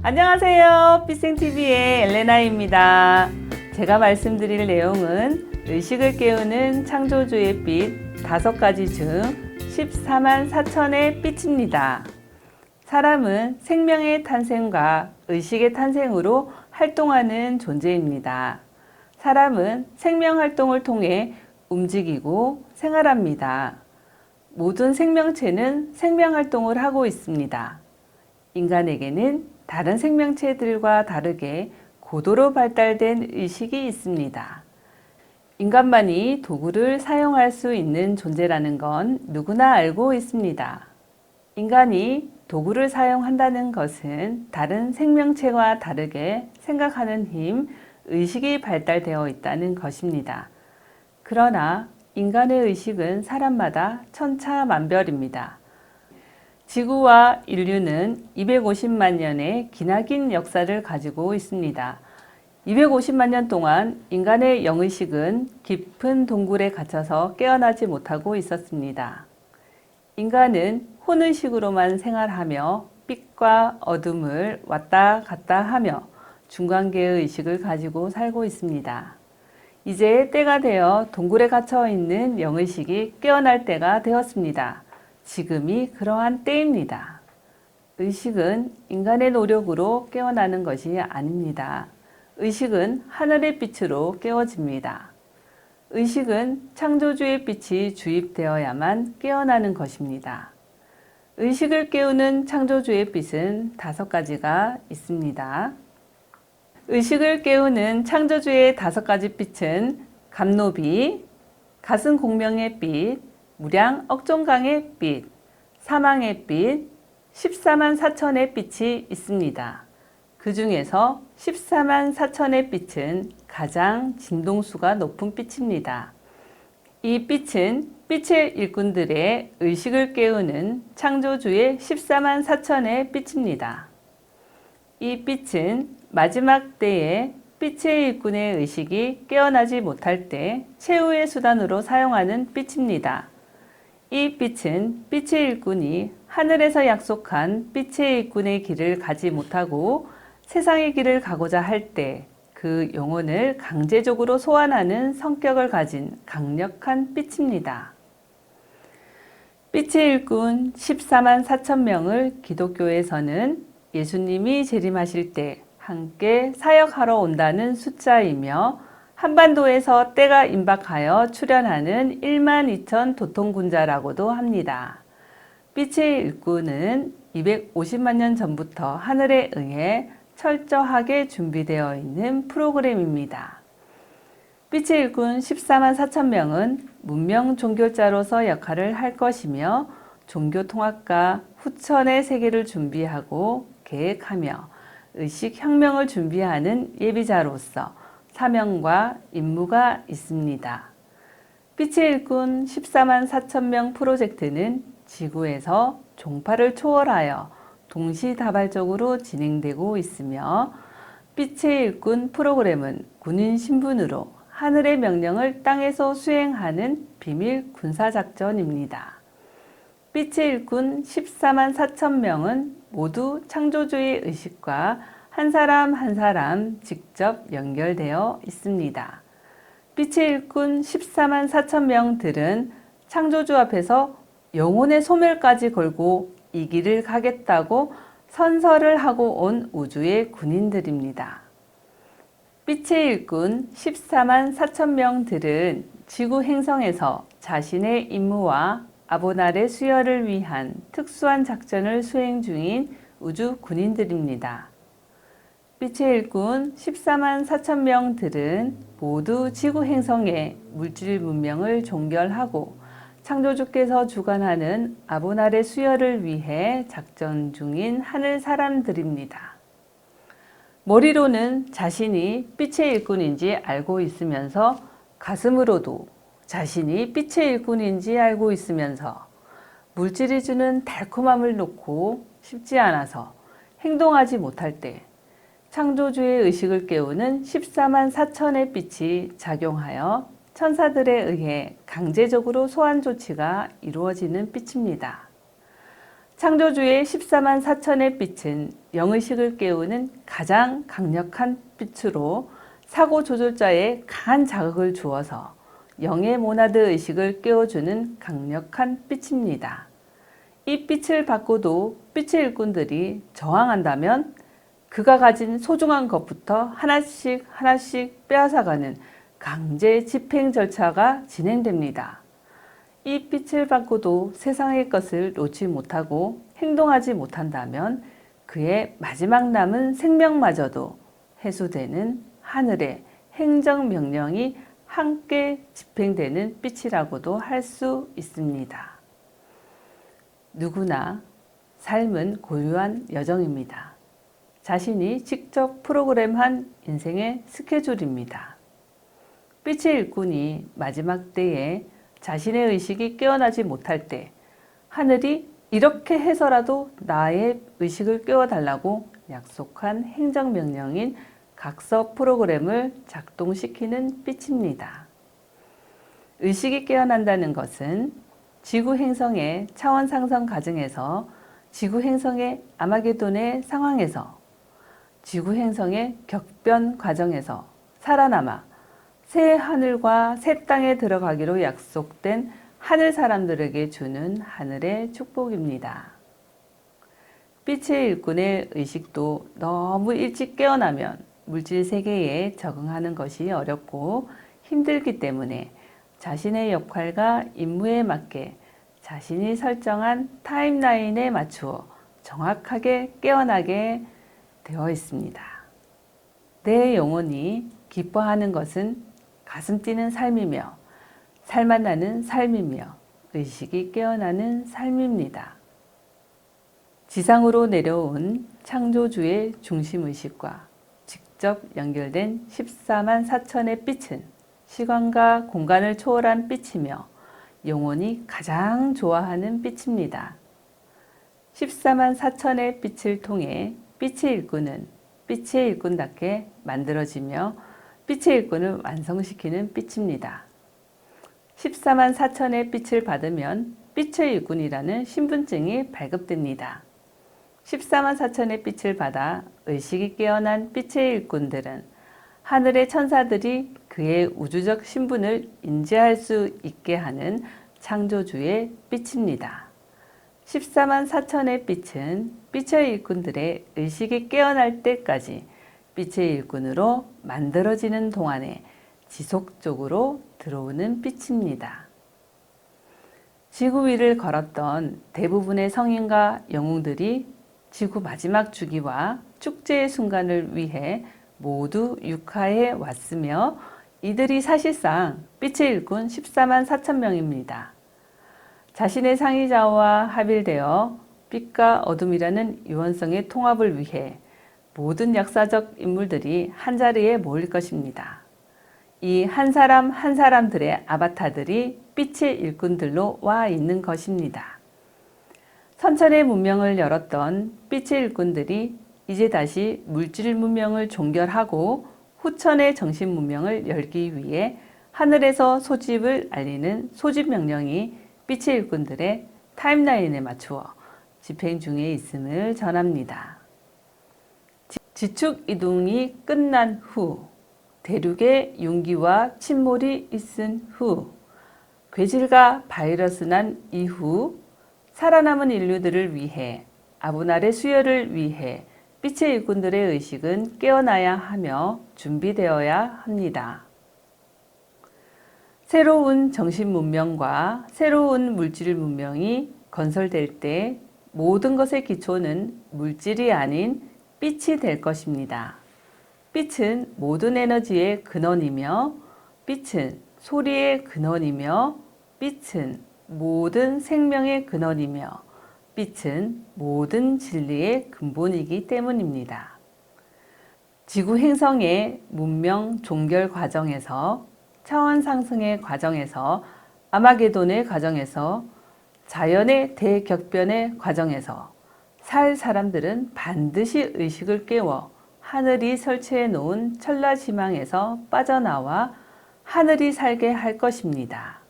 안녕하세요. 삐생TV의 엘레나입니다. 제가 말씀드릴 내용은 의식을 깨우는 창조주의 빛 5가지 중 14만 4천의 빛입니다. 사람은 생명의 탄생과 의식의 탄생으로 활동하는 존재입니다. 사람은 생명 활동을 통해 움직이고 생활합니다. 모든 생명체는 생명 활동을 하고 있습니다. 인간에게는 다른 생명체들과 다르게 고도로 발달된 의식이 있습니다. 인간만이 도구를 사용할 수 있는 존재라는 건 누구나 알고 있습니다. 인간이 도구를 사용한다는 것은 다른 생명체와 다르게 생각하는 힘, 의식이 발달되어 있다는 것입니다. 그러나 인간의 의식은 사람마다 천차만별입니다. 지구와 인류는 250만 년의 기나긴 역사를 가지고 있습니다. 250만 년 동안 인간의 영의식은 깊은 동굴에 갇혀서 깨어나지 못하고 있었습니다. 인간은 혼의식으로만 생활하며 빛과 어둠을 왔다 갔다 하며 중간계의 의식을 가지고 살고 있습니다. 이제 때가 되어 동굴에 갇혀 있는 영의식이 깨어날 때가 되었습니다. 지금이 그러한 때입니다. 의식은 인간의 노력으로 깨어나는 것이 아닙니다. 의식은 하늘의 빛으로 깨어집니다. 의식은 창조주의 빛이 주입되어야만 깨어나는 것입니다. 의식을 깨우는 창조주의 빛은 5가지가 있습니다. 의식을 깨우는 창조주의 5가지 빛은 감노비, 가슴 공명의 빛, 무량 억종강의 빛, 사망의 빛, 14만 4천의 빛이 있습니다. 그 중에서 14만 4천의 빛은 가장 진동수가 높은 빛입니다. 이 빛은 빛의 일꾼들의 의식을 깨우는 창조주의 14만 4천의 빛입니다. 이 빛은 마지막 때에 빛의 일꾼의 의식이 깨어나지 못할 때 최후의 수단으로 사용하는 빛입니다. 이 빛은 빛의 일꾼이 하늘에서 약속한 빛의 일꾼의 길을 가지 못하고 세상의 길을 가고자 할 때 그 영혼을 강제적으로 소환하는 성격을 가진 강력한 빛입니다. 빛의 일꾼 14만 4천 명을 기독교에서는 예수님이 재림하실 때 함께 사역하러 온다는 숫자이며 한반도에서 때가 임박하여 출현하는 1만 2천 도통군자라고도 합니다. 빛의 일꾼은 250만 년 전부터 하늘에 의해 철저하게 준비되어 있는 프로그램입니다. 빛의 일꾼 14만 4천 명은 문명 종교자로서 역할을 할 것이며 종교통합과 후천의 세계를 준비하고 계획하며 의식혁명을 준비하는 예비자로서 사명과 임무가 있습니다. 빛의 일꾼 14만 4천 명 프로젝트는 지구에서 종파를 초월하여 동시다발적으로 진행되고 있으며 빛의 일꾼 프로그램은 군인 신분으로 하늘의 명령을 땅에서 수행하는 비밀 군사작전입니다. 빛의 일꾼 14만 4천 명은 모두 창조주의 의식과 한 사람 한 사람 직접 연결되어 있습니다. 빛의 일꾼 14만 4천 명들은 창조주 앞에서 영혼의 소멸까지 걸고 이 길을 가겠다고 선서를 하고 온 우주의 군인들입니다. 빛의 일꾼 14만 4천 명들은 지구 행성에서 자신의 임무와 아보날의 수혈을 위한 특수한 작전을 수행 중인 우주 군인들입니다. 빛의 일꾼 14만 4천 명들은 모두 지구 행성의 물질 문명을 종결하고 창조주께서 주관하는 아보날의 수혈을 위해 작전 중인 하늘 사람들입니다. 머리로는 자신이 빛의 일꾼인지 알고 있으면서 가슴으로도 자신이 빛의 일꾼인지 알고 있으면서 물질이 주는 달콤함을 놓고 싶지 않아서 행동하지 못할 때 창조주의 의식을 깨우는 14만 4천의 빛이 작용하여 천사들에 의해 강제적으로 소환 조치가 이루어지는 빛입니다. 창조주의 14만 4천의 빛은 영의식을 깨우는 가장 강력한 빛으로 사고 조절자에 강한 자극을 주어서 영의 모나드 의식을 깨워주는 강력한 빛입니다. 이 빛을 받고도 빛의 일꾼들이 저항한다면 그가 가진 소중한 것부터 하나씩 하나씩 빼앗아가는 강제 집행 절차가 진행됩니다. 이 빛을 받고도 세상의 것을 놓지 못하고 행동하지 못한다면 그의 마지막 남은 생명마저도 해소되는 하늘의 행정명령이 함께 집행되는 빛이라고도 할 수 있습니다. 누구나 삶은 고유한 여정입니다. 자신이 직접 프로그램한 인생의 스케줄입니다. 빛의 일꾼이 마지막 때에 자신의 의식이 깨어나지 못할 때 하늘이 이렇게 해서라도 나의 의식을 깨워달라고 약속한 행정명령인 각서 프로그램을 작동시키는 빛입니다. 의식이 깨어난다는 것은 지구 행성의 차원 상승 과정에서 지구 행성의 아마게돈의 상황에서 지구 행성의 격변 과정에서 살아남아 새 하늘과 새 땅에 들어가기로 약속된 하늘 사람들에게 주는 하늘의 축복입니다. 빛의 일꾼의 의식도 너무 일찍 깨어나면 물질 세계에 적응하는 것이 어렵고 힘들기 때문에 자신의 역할과 임무에 맞게 자신이 설정한 타임라인에 맞추어 정확하게 깨어나게 되어 있습니다. 내 영혼이 기뻐하는 것은 가슴 뛰는 삶이며 살맛 나는 삶이며 의식이 깨어나는 삶입니다. 지상으로 내려온 창조주의 중심의식과 직접 연결된 14만 4천의 빛은 시간과 공간을 초월한 빛이며 영혼이 가장 좋아하는 빛입니다. 14만 4천의 빛을 통해 빛의 일꾼은 빛의 일꾼답게 만들어지며 빛의 일꾼을 완성시키는 빛입니다. 14만 4천의 빛을 받으면 빛의 일꾼이라는 신분증이 발급됩니다. 14만 4천의 빛을 받아 의식이 깨어난 빛의 일꾼들은 하늘의 천사들이 그의 우주적 신분을 인지할 수 있게 하는 창조주의 빛입니다. 14만 4천의 빛은 빛의 일꾼들의 의식이 깨어날 때까지 빛의 일꾼으로 만들어지는 동안에 지속적으로 들어오는 빛입니다. 지구 위를 걸었던 대부분의 성인과 영웅들이 지구 마지막 주기와 축제의 순간을 위해 모두 육하에 왔으며 이들이 사실상 빛의 일꾼 14만 4천 명입니다. 자신의 상의자와 합일되어 빛과 어둠이라는 유언성의 통합을 위해 모든 역사적 인물들이 한자리에 모일 것입니다. 이 한 사람 한 사람들의 아바타들이 빛의 일꾼들로 와 있는 것입니다. 선천의 문명을 열었던 빛의 일꾼들이 이제 다시 물질 문명을 종결하고 후천의 정신 문명을 열기 위해 하늘에서 소집을 알리는 소집 명령이 빛의 일꾼들의 타임라인에 맞추어 집행 중에 있음을 전합니다. 지축 이동이 끝난 후 대륙에 융기와 침몰이 있은 후 괴질과 바이러스 난 이후 살아남은 인류들을 위해 아브날의 수혈을 위해 빛의 일꾼들의 의식은 깨어나야 하며 준비되어야 합니다. 새로운 정신 문명과 새로운 물질 문명이 건설될 때 모든 것의 기초는 물질이 아닌 빛이 될 것입니다. 빛은 모든 에너지의 근원이며 빛은 소리의 근원이며 빛은 모든 생명의 근원이며 빛은 모든 진리의 근본이기 때문입니다. 지구 행성의 문명 종결 과정에서 차원 상승의 과정에서 아마게돈의 과정에서 자연의 대격변의 과정에서 살 사람들은 반드시 의식을 깨워 하늘이 설치해 놓은 천라지망에서 빠져나와 하늘이 살게 할 것입니다.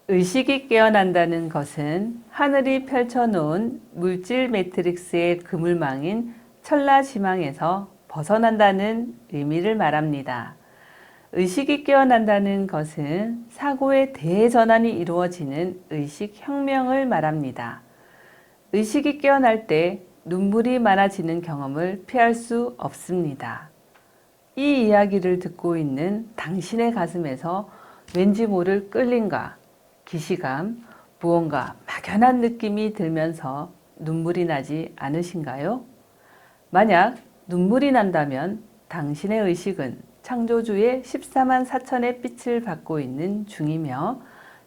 의식이 깨어난다는 것은 하늘이 펼쳐놓은 물질 매트릭스의 그물망인 천라지망에서 벗어난다는 의미를 말합니다. 의식이 깨어난다는 것은 사고의 대전환이 이루어지는 의식혁명을 말합니다. 의식이 깨어날 때 눈물이 많아지는 경험을 피할 수 없습니다. 이 이야기를 듣고 있는 당신의 가슴에서 왠지 모를 끌림과 기시감, 무언가 막연한 느낌이 들면서 눈물이 나지 않으신가요? 만약 눈물이 난다면 당신의 의식은 창조주의 14만 4천의 빛을 받고 있는 중이며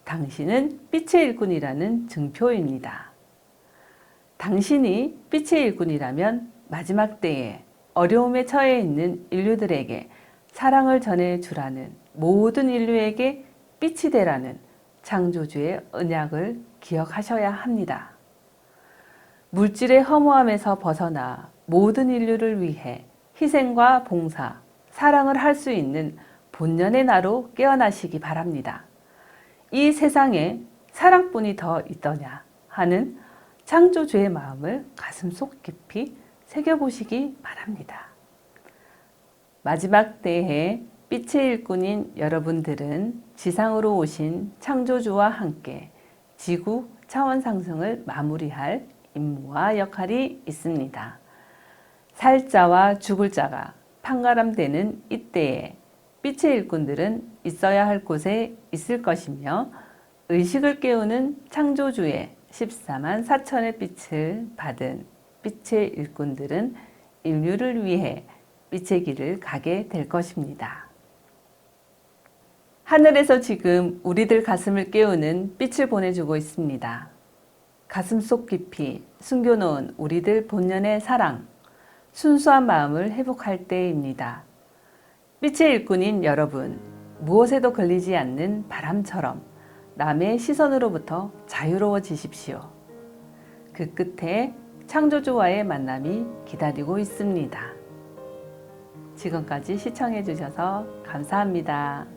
당신은 빛의 일꾼이라는 증표입니다. 당신이 빛의 일꾼이라면 마지막 때에 어려움에 처해 있는 인류들에게 사랑을 전해주라는, 모든 인류에게 빛이 되라는 창조주의 언약을 기억하셔야 합니다. 물질의 허무함에서 벗어나 모든 인류를 위해 희생과 봉사, 사랑을 할 수 있는 본연의 나로 깨어나시기 바랍니다. 이 세상에 사랑뿐이 더 있더냐 하는 창조주의 마음을 가슴속 깊이 새겨보시기 바랍니다. 마지막 때에 빛의 일꾼인 여러분들은 지상으로 오신 창조주와 함께 지구 차원 상승을 마무리할 임무와 역할이 있습니다. 살 자와 죽을 자가 판가름되는 이때에 빛의 일꾼들은 있어야 할 곳에 있을 것이며 의식을 깨우는 창조주의 14만 4천의 빛을 받은 빛의 일꾼들은 인류를 위해 빛의 길을 가게 될 것입니다. 하늘에서 지금 우리들 가슴을 깨우는 빛을 보내주고 있습니다. 가슴속 깊이 숨겨놓은 우리들 본연의 사랑, 순수한 마음을 회복할 때입니다. 빛의 일꾼인 여러분, 무엇에도 걸리지 않는 바람처럼 남의 시선으로부터 자유로워지십시오. 그 끝에 창조주와의 만남이 기다리고 있습니다. 지금까지 시청해 주셔서 감사합니다.